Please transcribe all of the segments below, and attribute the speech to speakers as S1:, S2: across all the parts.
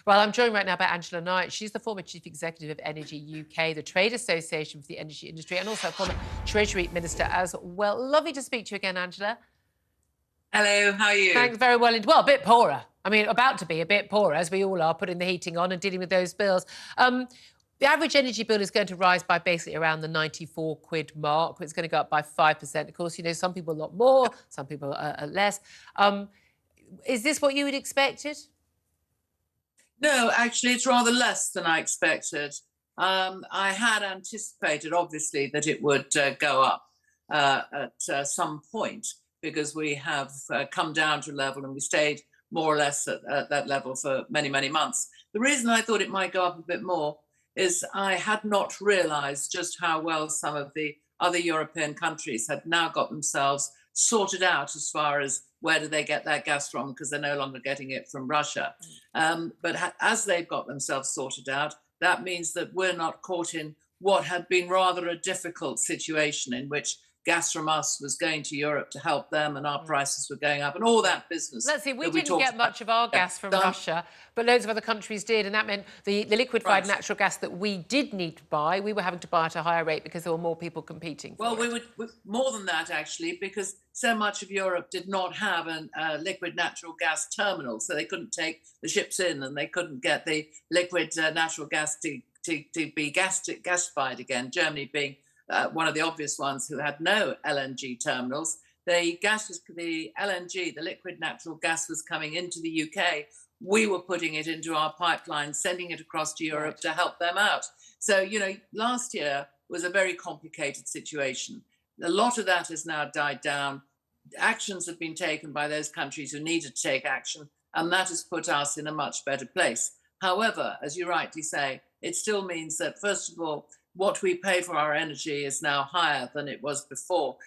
S1: Well, I'm joined right now by Angela Knight. She's the former Chief Executive of Energy UK, the trade association for the energy industry, and also a former Treasury Minister as well. Lovely to speak to you again, Angela.
S2: Hello, how are you?
S1: Thanks, very well. Well, a bit poorer. I mean, about to be a bit poorer, as we all are, putting the heating on and dealing with those bills. The average energy bill is going to rise by basically around the 94 quid mark. It's going to go up by 5%. Of course, you know, some people a lot more, some people less. Is this what you had expected?
S2: No, actually, it's rather less than I expected. I had anticipated, obviously, that it would go up at some point because we have come down to a level and we stayed more or less at that level for many, many months. The reason I thought it might go up a bit more is I had not realized just how well some of the other European countries had now got themselves sorted out as far as where do they get their gas from, because they're no longer getting it from Russia. But as they've got themselves sorted out, that means that we're not caught in what had been rather a difficult situation in which gas from us was going to Europe to help them and our prices were going up and all that business.
S1: Let's see, we didn't get much of our gas from Russia, but loads of other countries did, and that meant the liquefied natural gas that we did need to buy, we were having to buy at a higher rate because there were more people competing for it.
S2: We would more than that, actually, because so much of Europe did not have a liquid natural gas terminal, so they couldn't take the ships in and they couldn't get the liquid natural gas to be gasified again, Germany being one of the obvious ones who had no LNG terminals. The LNG, the liquid natural gas, was coming into the UK. We were putting it into our pipeline, sending it across to Europe to help them out. So, you know, last year was a very complicated situation. A lot of that has now died down. Actions have been taken by those countries who needed to take action, and that has put us in a much better place. However, as you rightly say, it still means that, first of all, what we pay for our energy is now higher than it was before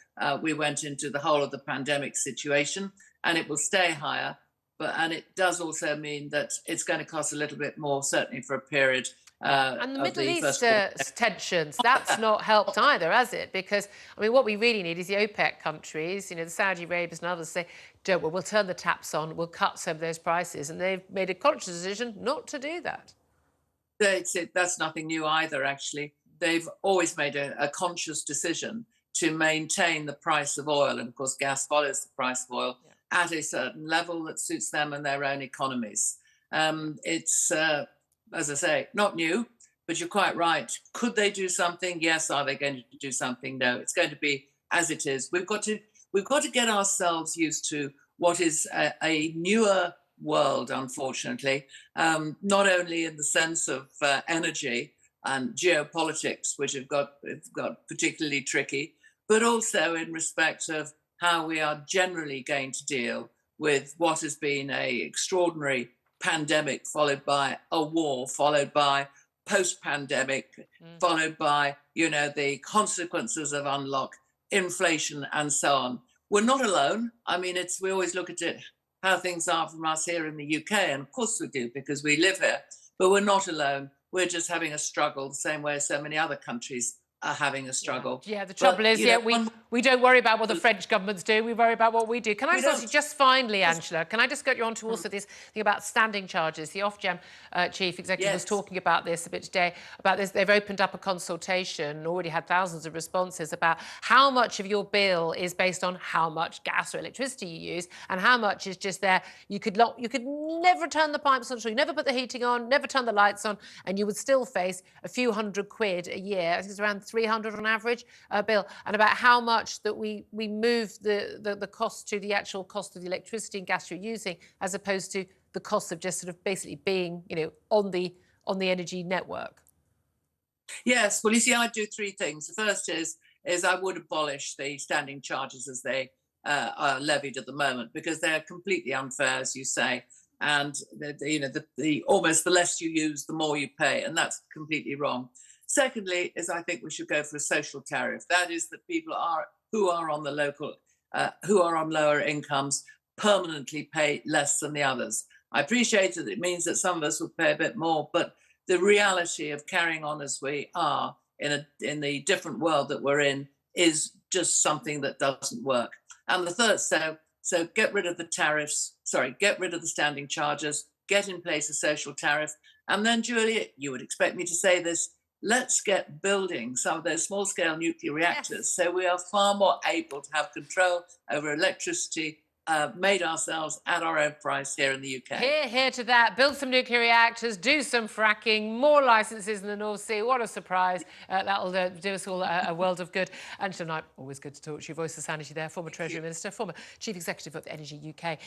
S2: we went into the whole of the pandemic situation, and it will stay higher. And it does also mean that it's going to cost a little bit more, certainly for a period.
S1: And the Middle East tensions, that's not helped either, has it? Because, I mean, what we really need is the OPEC countries, you know, the Saudi Arabians and others say, we'll turn the taps on, we'll cut some of those prices. And they've made a conscious decision not to do that.
S2: That's nothing new either, actually. They've always made a conscious decision to maintain the price of oil, and of course gas follows the price of oil, at a certain level that suits them and their own economies. It's, as I say, not new, but you're quite right. Could they do something? Yes. Are they going to do something? No. It's going to be as it is. We've got to get ourselves used to what is a newer world, unfortunately, not only in the sense of energy and geopolitics, which have got particularly tricky, but also in respect of how we are generally going to deal with what has been an extraordinary pandemic, followed by a war, followed by post-pandemic, followed by, you know, the consequences of unlock, inflation, and so on. We're not alone. I mean, we always look at it, how things are from us here in the UK, and of course we do because we live here, but we're not alone. We're just having a struggle the same way so many other countries are having a struggle.
S1: Yeah, the trouble is, we don't worry about what the French governments do, we worry about what we do. Can I ask you just finally, Angela, can I just get you on to also this thing about standing charges? The Ofgem Chief Executive was talking about this a bit today, about this. They've opened up a consultation, already had thousands of responses about how much of your bill is based on how much gas or electricity you use and how much is just there. You could never turn the pipes on, so you never put the heating on, never turn the lights on, and you would still face a few £100 a year. I think it's around 300 on average bill, and about how much that we move the cost to the actual cost of the electricity and gas you're using, as opposed to the cost of just sort of basically being, you know, on the energy network.
S2: Yes, well, you see, I do three things. The first is I would abolish the standing charges as they are levied at the moment, because they're completely unfair, as you say, and almost the less you use, the more you pay, and that's completely wrong. Secondly, is I think we should go for a social tariff. That is, that people who are on lower incomes permanently pay less than the others. I appreciate that it means that some of us will pay a bit more, but the reality of carrying on as we are in the different world that we're in is just something that doesn't work. And the third, so get rid of the tariffs, get rid of the standing charges, get in place a social tariff. And then, Julia, you would expect me to say this, let's get building some of those small-scale nuclear reactors so we are far more able to have control over electricity made ourselves at our own price here in the UK.
S1: Hear to that. Build some nuclear reactors, do some fracking, more licences in the North Sea. What a surprise. That'll do us all a world of good. Angela Knight, always good to talk to you. Voice of Sanity there, former Treasury Minister, former Chief Executive of Energy UK.